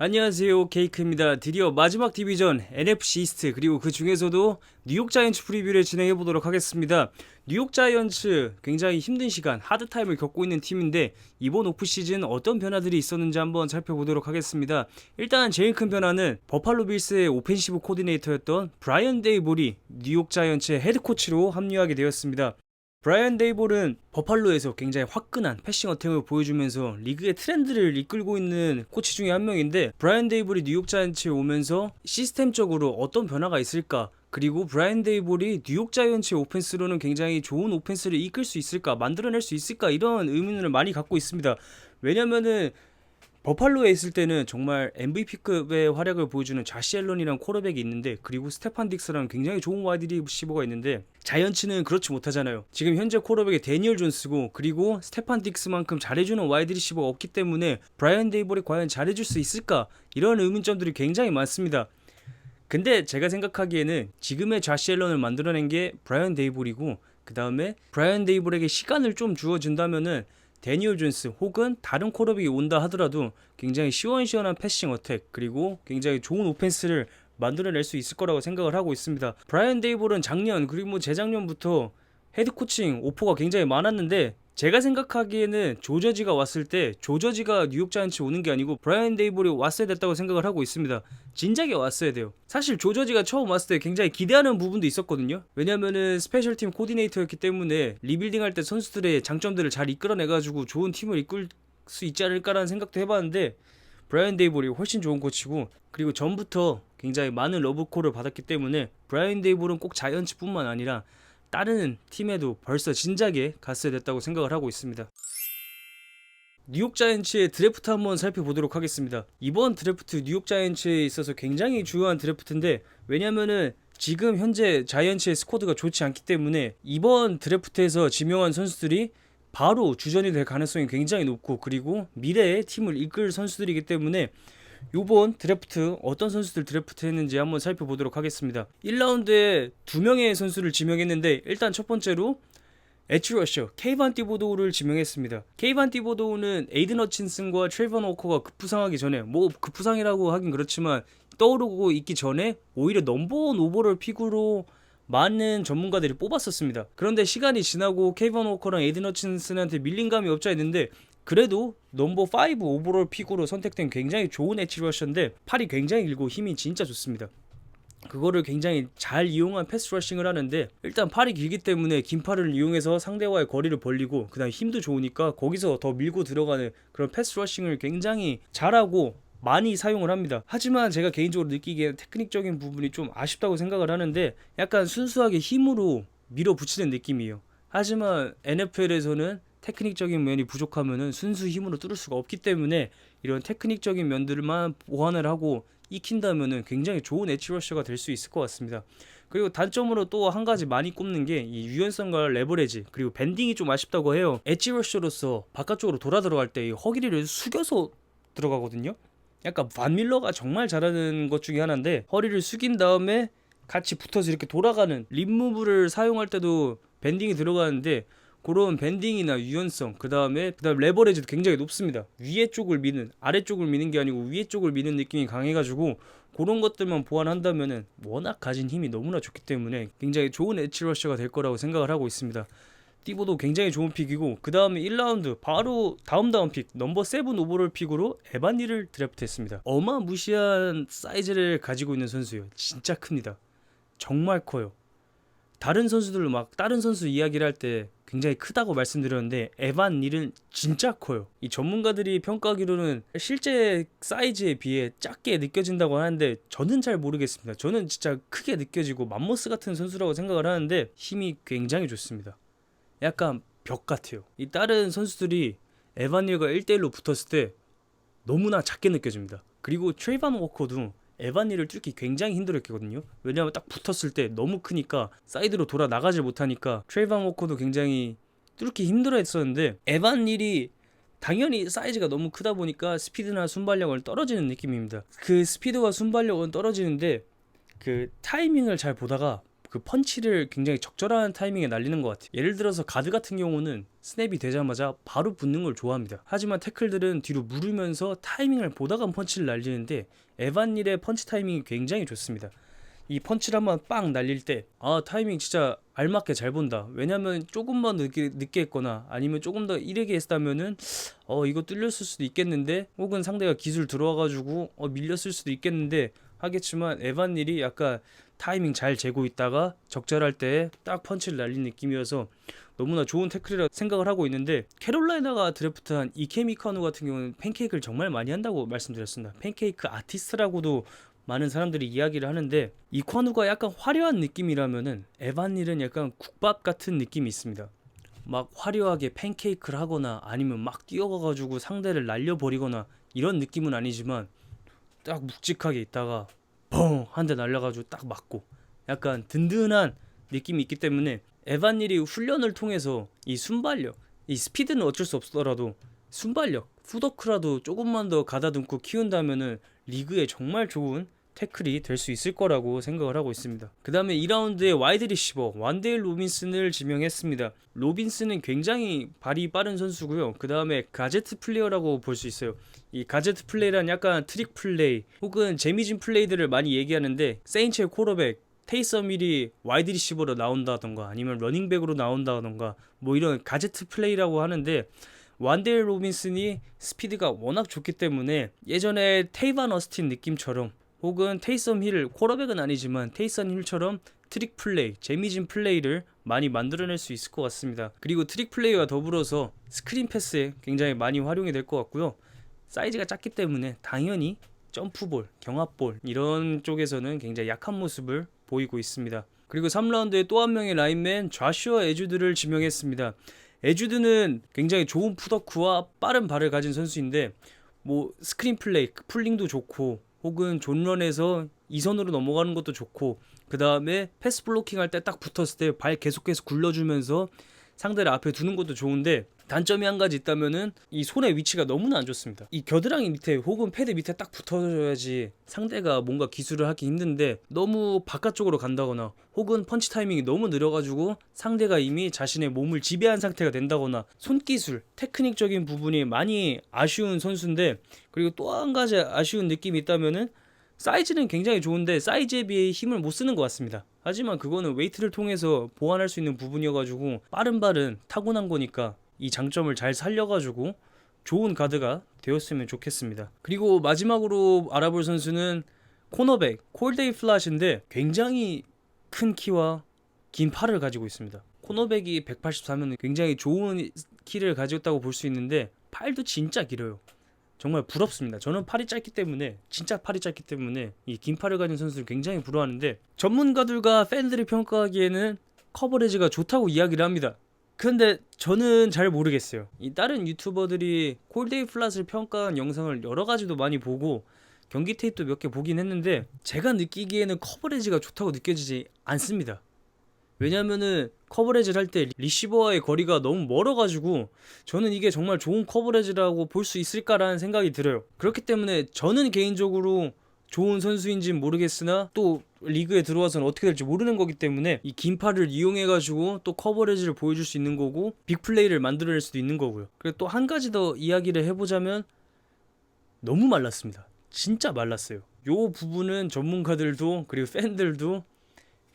안녕하세요, 케이크입니다. 드디어 마지막 디비전 NFC 이스트, 그리고 그 중에서도 뉴욕 자이언츠 프리뷰를 진행해 보도록 하겠습니다. 뉴욕 자이언츠 굉장히 힘든 시간, 하드타임을 겪고 있는 팀인데 이번 오프시즌 어떤 변화들이 있었는지 한번 살펴보도록 하겠습니다. 일단 제일 큰 변화는 버팔로 빌스의 오펜시브 코디네이터였던 브라이언 데이볼이 뉴욕 자이언츠의 헤드코치로 합류하게 되었습니다. 브라이언 데이볼은 버팔로에서 굉장히 화끈한 패싱 어택을 보여주면서 리그의 트렌드를 이끌고 있는 코치 중에 한 명인데, 브라이언 데이볼이 뉴욕 자이언츠에 오면서 시스템적으로 어떤 변화가 있을까, 그리고 브라이언 데이볼이 뉴욕 자이언츠의 오펜스로는 굉장히 좋은 오펜스를 이끌 수 있을까, 만들어낼 수 있을까, 이런 의문을 많이 갖고 있습니다. 왜냐면은 버팔로에 있을 때는 정말 MVP급의 활약을 보여주는 자시 앨런이랑 쿼터백이 있는데, 그리고 스테판 딕스랑 굉장히 좋은 와이드 리시버가 있는데, 자이언츠는 그렇지 못하잖아요. 지금 현재 쿼터백이 데니얼 존스고, 그리고 스테판 딕스만큼 잘해주는 와이드 리시버가 없기 때문에 브라이언 데이볼이 과연 잘해줄 수 있을까, 이런 의문점들이 굉장히 많습니다. 근데 제가 생각하기에는 지금의 자시 앨런을 만들어낸 게 브라이언 데이볼이고, 그 다음에 브라이언 데이볼에게 시간을 좀 주어준다면은 데니얼 존스 혹은 다른 쿼터백이 온다 하더라도 굉장히 시원시원한 패싱 어택, 그리고 굉장히 좋은 오펜스를 만들어낼 수 있을 거라고 생각을 하고 있습니다. 브라이언 데이볼은 작년, 그리고 재작년부터 헤드코칭 오퍼가 굉장히 많았는데, 제가 생각하기에는 조저지가 왔을 때 조저지가 뉴욕 자이언츠 오는 게 아니고 브라이언 데이볼이 왔어야 됐다고 생각을 하고 있습니다. 진작에 왔어야 돼요. 사실 조저지가 처음 왔을 때 굉장히 기대하는 부분도 있었거든요. 왜냐면은 스페셜팀 코디네이터였기 때문에 리빌딩 할 때 선수들의 장점들을 잘 이끌어내가지고 좋은 팀을 이끌 수 있지 않을까라는 생각도 해봤는데, 브라이언 데이볼이 훨씬 좋은 코치고, 그리고 전부터 굉장히 많은 러브콜을 받았기 때문에 브라이언 데이볼은 꼭 자이언츠뿐만 아니라 다른 팀에도 벌써 진작에 갔어야 됐다고 생각을 하고 있습니다. 뉴욕 자이언츠의 드래프트 한번 살펴보도록 하겠습니다. 이번 드래프트 뉴욕 자이언츠에 있어서 굉장히 중요한 드래프트인데, 왜냐면은 지금 현재 자이언츠의 스쿼드가 좋지 않기 때문에 이번 드래프트에서 지명한 선수들이 바로 주전이 될 가능성이 굉장히 높고, 그리고 미래의 팀을 이끌 선수들이기 때문에 요번 드래프트 어떤 선수들 드래프트 했는지 한번 살펴보도록 하겠습니다. 1라운드에 2명의 선수를 지명했는데, 일단 첫 번째로 엣지 러셔 케이반 띠보도우를 지명했습니다. 케이반 띠보도우는 에이든 허친슨과 트레이번 워커가 급부상하기 전에, 뭐 급부상이라고 하긴 그렇지만 떠오르고 있기 전에 오히려 넘버원 오버롤 픽으로 많은 전문가들이 뽑았었습니다. 그런데 시간이 지나고 케이반 워커랑 에이든 허친슨한테 밀린 감이 없지 않는데, 그래도 넘버 5 오버롤 픽으로 선택된 굉장히 좋은 엣지 러셔인데, 팔이 굉장히 길고 힘이 진짜 좋습니다. 그거를 굉장히 잘 이용한 패스 러싱을 하는데, 일단 팔이 길기 때문에 긴 팔을 이용해서 상대와의 거리를 벌리고, 그 다음에 힘도 좋으니까 거기서 더 밀고 들어가는 그런 패스 러싱을 굉장히 잘하고 많이 사용을 합니다. 하지만 제가 개인적으로 느끼기에 테크닉적인 부분이 좀 아쉽다고 생각을 하는데, 약간 순수하게 힘으로 밀어붙이는 느낌이에요. 하지만 NFL에서는 테크닉적인 면이 부족하면은 순수 힘으로 뚫을 수가 없기 때문에, 이런 테크닉적인 면들만 보완을 하고 익힌다면은 굉장히 좋은 엣지 러셔가 될 수 있을 것 같습니다. 그리고 단점으로 또 한 가지 많이 꼽는 게 이 유연성과 레버리지, 그리고 밴딩이 좀 아쉽다고 해요. 엣지 러셔로서 바깥쪽으로 돌아 들어갈 때 이 허리를 숙여서 들어가거든요. 약간 반 밀러가 정말 잘하는 것 중에 하나인데, 허리를 숙인 다음에 같이 붙어서 이렇게 돌아가는 립무브를 사용할 때도 밴딩이 들어가는데, 그런 밴딩이나 유연성, 그 다음 레버리지도 굉장히 높습니다. 위에 쪽을 미는, 아래쪽을 미는 게 아니고 위에 쪽을 미는 느낌이 강해가지고, 그런 것들만 보완한다면은 워낙 가진 힘이 너무나 좋기 때문에 굉장히 좋은 엣지 러셔가 될 거라고 생각을 하고 있습니다. 띠보도 굉장히 좋은 픽이고, 그 다음에 1라운드 바로 다음 픽 넘버 7 오버롤 픽으로 에반니를 드래프트했습니다. 어마무시한 사이즈를 가지고 있는 선수예요. 진짜 큽니다. 정말 커요. 다른 선수들로 막 다른 선수 이야기를 할 때 굉장히 크다고 말씀드렸는데, 에반 닐은 진짜 커요. 이 전문가들이 평가하기로는 실제 사이즈에 비해 작게 느껴진다고 하는데, 저는 잘 모르겠습니다. 저는 진짜 크게 느껴지고 맘모스 같은 선수라고 생각을 하는데, 힘이 굉장히 좋습니다. 약간 벽 같아요. 이 다른 선수들이 에반 닐과 1대1로 붙었을 때 너무나 작게 느껴집니다. 그리고 트레이반 워커도 에반니를 뚫기 굉장히 힘들었거든요. 왜냐하면 딱 붙었을 때 너무 크니까 사이드로 돌아 나가질 못하니까 트레이반 워커도 굉장히 뚫기 힘들어했었는데, 에반닐이 당연히 사이즈가 너무 크다 보니까 스피드나 순발력은 떨어지는 느낌입니다. 그 스피드와 순발력은 떨어지는데, 그 타이밍을 잘 보다가 그 펀치를 굉장히 적절한 타이밍에 날리는 것 같아요. 예를 들어서 가드 같은 경우는 스냅이 되자마자 바로 붙는 걸 좋아합니다. 하지만 태클들은 뒤로 물으면서 타이밍을 보다가 펀치를 날리는데 에반 닐의 펀치 타이밍이 굉장히 좋습니다. 이 펀치를 한번 빵 날릴 때 타이밍 진짜 알맞게 잘 본다. 왜냐면 조금만 늦게 했거나 아니면 조금 더 이르게 했다면은 이거 뚫렸을 수도 있겠는데, 혹은 상대가 기술 들어와가지고 밀렸을 수도 있겠는데 하겠지만 에반 닐이 약간 타이밍 잘 재고 있다가 적절할 때 딱 펀치를 날린 느낌이어서 너무나 좋은 태클이라 생각을 하고 있는데, 캐롤라이나가 드래프트한 이케미 카누 같은 경우는 팬케이크를 정말 많이 한다고 말씀드렸습니다. 팬케이크 아티스트라고도 많은 사람들이 이야기를 하는데, 이 카누가 약간 화려한 느낌이라면은 에반 닐은 약간 국밥 같은 느낌이 있습니다. 막 화려하게 팬케이크를 하거나 아니면 막 뛰어가가지고 상대를 날려버리거나 이런 느낌은 아니지만 딱 묵직하게 있다가 뻥 한 대 날려가지고 딱 맞고 약간 든든한 느낌이 있기 때문에 에반 닐이 훈련을 통해서 이 순발력, 이 스피드는 어쩔 수 없더라도 순발력, 풋워크라도 조금만 더 가다듬고 키운다면은 리그에 정말 좋은 태클이 될 수 있을 거라고 생각을 하고 있습니다. 그 다음에 2라운드에 와이드 리시버 완데일 로빈슨을 지명했습니다. 로빈슨은 굉장히 발이 빠른 선수고요. 그 다음에 가제트 플레이어라고 볼 수 있어요. 이 가제트 플레이란 약간 트릭 플레이 혹은 재미진 플레이들을 많이 얘기하는데, 세인츠의 쿼터백 테이섬 힐이 와이드 리시버로 나온다던가 아니면 러닝백으로 나온다던가 뭐 이런 가제트 플레이라고 하는데, 완데일 로빈슨이 스피드가 워낙 좋기 때문에 예전에 테이반 어스틴 느낌처럼 혹은 테이섬 힐, 쿼터백은 아니지만 테이섬 힐처럼 트릭 플레이, 재미진 플레이를 많이 만들어낼 수 있을 것 같습니다. 그리고 트릭 플레이와 더불어서 스크린 패스에 굉장히 많이 활용이 될 것 같고요. 사이즈가 작기 때문에 당연히 점프볼, 경합볼 이런 쪽에서는 굉장히 약한 모습을 보이고 있습니다. 그리고 3라운드에 또 한 명의 라인맨 좌슈어 에주드를 지명했습니다. 에주드는 굉장히 좋은 풋워크와 빠른 발을 가진 선수인데, 뭐 스크린 플레이, 풀링도 좋고 혹은 존런에서 2선으로 넘어가는 것도 좋고, 그 다음에 패스 블로킹 할 때 딱 붙었을 때 발 계속해서 굴려주면서 상대를 앞에 두는 것도 좋은데, 단점이 한 가지 있다면은 이 손의 위치가 너무나 안 좋습니다. 이 겨드랑이 밑에 혹은 패드 밑에 딱 붙어줘야지 상대가 뭔가 기술을 하기 힘든데, 너무 바깥쪽으로 간다거나 혹은 펀치 타이밍이 너무 느려가지고 상대가 이미 자신의 몸을 지배한 상태가 된다거나 손기술, 테크닉적인 부분이 많이 아쉬운 선수인데, 그리고 또 한 가지 아쉬운 느낌이 있다면은 사이즈는 굉장히 좋은데 사이즈에 비해 힘을 못 쓰는 것 같습니다. 하지만 그거는 웨이트를 통해서 보완할 수 있는 부분이어가지고 빠른 발은 타고난 거니까 이 장점을 잘 살려가지고 좋은 가드가 되었으면 좋겠습니다. 그리고 마지막으로 알아볼 선수는 코너백 콜데이 플랫인데, 굉장히 큰 키와 긴 팔을 가지고 있습니다. 코너백이 184면 굉장히 좋은 키를 가졌다고 볼 수 있는데, 팔도 진짜 길어요. 정말 부럽습니다. 저는 팔이 짧기 때문에, 진짜 팔이 짧기 때문에 이 긴 팔을 가진 선수를 굉장히 부러워하는데, 전문가들과 팬들이 평가하기에는 커버리지가 좋다고 이야기를 합니다. 근데 저는 잘 모르겠어요. 이 다른 유튜버들이 콜데이 플랫을 평가한 영상을 여러 가지도 많이 보고 경기 테이프도 몇 개 보긴 했는데, 제가 느끼기에는 커버리지가 좋다고 느껴지지 않습니다. 왜냐면은 커버리지를 할 때 리시버와의 거리가 너무 멀어가지고 저는 이게 정말 좋은 커버리지라고 볼 수 있을까라는 생각이 들어요. 그렇기 때문에 저는 개인적으로 좋은 선수인지는 모르겠으나 또 리그에 들어와서는 어떻게 될지 모르는 거기 때문에 이 긴 팔을 이용해가지고 또 커버리지를 보여줄 수 있는 거고 빅플레이를 만들어낼 수도 있는 거고요. 그리고 또 한 가지 더 이야기를 해보자면, 너무 말랐습니다. 진짜 말랐어요. 요 부분은 전문가들도 그리고 팬들도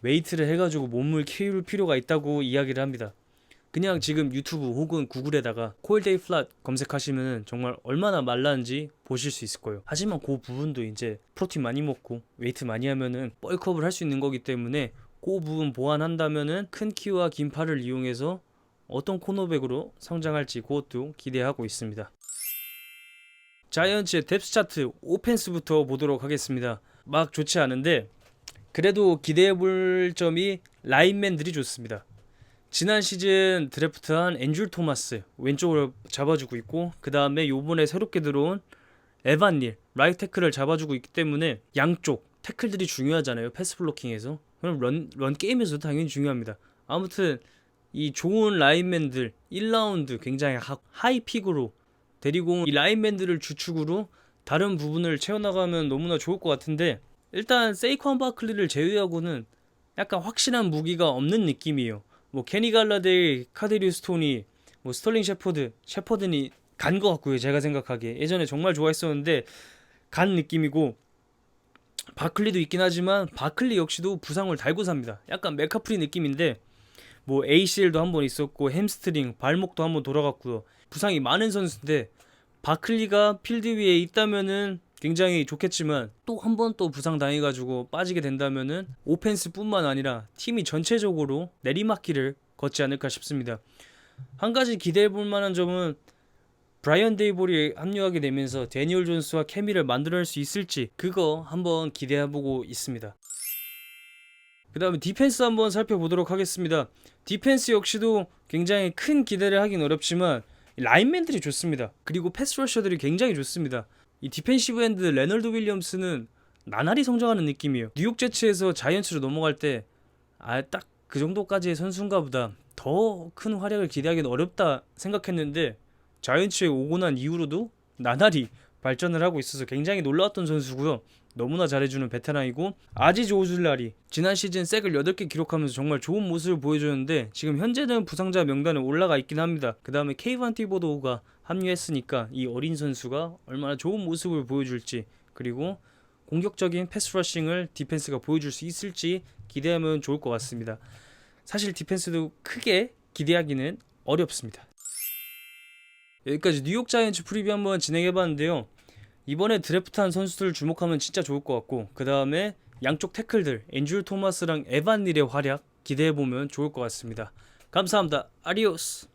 웨이트를 해가지고 몸을 키울 필요가 있다고 이야기를 합니다. 그냥 지금 유튜브 혹은 구글에다가 콜데이 플랫 검색하시면 정말 얼마나 말랐는지 보실 수 있을 거예요. 하지만 그 부분도 이제 프로틴 많이 먹고 웨이트 많이 하면은 벌크업을 할 수 있는 거기 때문에 그 부분 보완한다면은 큰 키와 긴 팔을 이용해서 어떤 코너백으로 성장할지 그것도 기대하고 있습니다. 자이언츠의 뎁스 차트 오펜스부터 보도록 하겠습니다. 막 좋지 않은데 그래도 기대해볼 점이 라인맨들이 좋습니다. 지난 시즌 드래프트한 앤줄 토마스 왼쪽으로 잡아주고 있고, 그 다음에 요번에 새롭게 들어온 에반 닐 라이트 태클을 잡아주고 있기 때문에 양쪽 태클들이 중요하잖아요. 패스 블로킹에서. 그럼 런 게임에서도 당연히 중요합니다. 아무튼 이 좋은 라인맨들 1라운드 굉장히 하이픽으로 데리고 온 이 라인맨들을 주축으로 다른 부분을 채워나가면 너무나 좋을 것 같은데, 일단 세이콘 바클리를 제외하고는 약간 확실한 무기가 없는 느낌이에요. 뭐 케니 갈라데일, 카데리우스 톤이, 뭐 스털링 셰퍼드니 간 것 같고요. 제가 생각하기에 예전에 정말 좋아했었는데 간 느낌이고, 바클리도 있긴 하지만 바클리 역시도 부상을 달고 삽니다. 약간 메카프리 느낌인데 뭐 ACL도 한 번 있었고 햄스트링, 발목도 한 번 돌아갔고요. 부상이 많은 선수인데 바클리가 필드 위에 있다면은 굉장히 좋겠지만 또 한 번 또 부상 당해가지고 빠지게 된다면은 오펜스뿐만 아니라 팀이 전체적으로 내리막길을 걷지 않을까 싶습니다. 한 가지 기대해 볼 만한 점은 브라이언 데이볼이 합류하게 되면서 데니얼 존스와 케미를 만들어낼 수 있을지, 그거 한번 기대해보고 있습니다. 그 다음에 디펜스 한번 살펴보도록 하겠습니다. 디펜스 역시도 굉장히 큰 기대를 하긴 어렵지만 라인맨들이 좋습니다. 그리고 패스러셔들이 굉장히 좋습니다. 이 디펜시브 엔드 레널드 윌리엄스는 나날이 성장하는 느낌이에요. 뉴욕 제츠에서 자이언츠로 넘어갈 때 딱 그 정도까지의 선수인가 보다, 더 큰 활약을 기대하기는 어렵다 생각했는데 자이언츠에 오고 난 이후로도 나날이 발전을 하고 있어서 굉장히 놀라웠던 선수고요. 너무나 잘해주는 베테랑이고, 아지즈 오줄라리 지난 시즌 색을 8개 기록하면서 정말 좋은 모습을 보여줬는데 지금 현재는 부상자 명단에 올라가 있긴 합니다. 그 다음에 케이반 티보도우가 합류했으니까 이 어린 선수가 얼마나 좋은 모습을 보여줄지, 그리고 공격적인 패스러싱을 디펜스가 보여줄 수 있을지 기대하면 좋을 것 같습니다. 사실 디펜스도 크게 기대하기는 어렵습니다. 여기까지 뉴욕 자이언츠 프리뷰 한번 진행해봤는데요. 이번에 드래프트한 선수들 주목하면 진짜 좋을 것 같고, 그 다음에 양쪽 태클들 앤드류 토마스랑 에반 닐의 활약 기대해보면 좋을 것 같습니다. 감사합니다. 아디오스.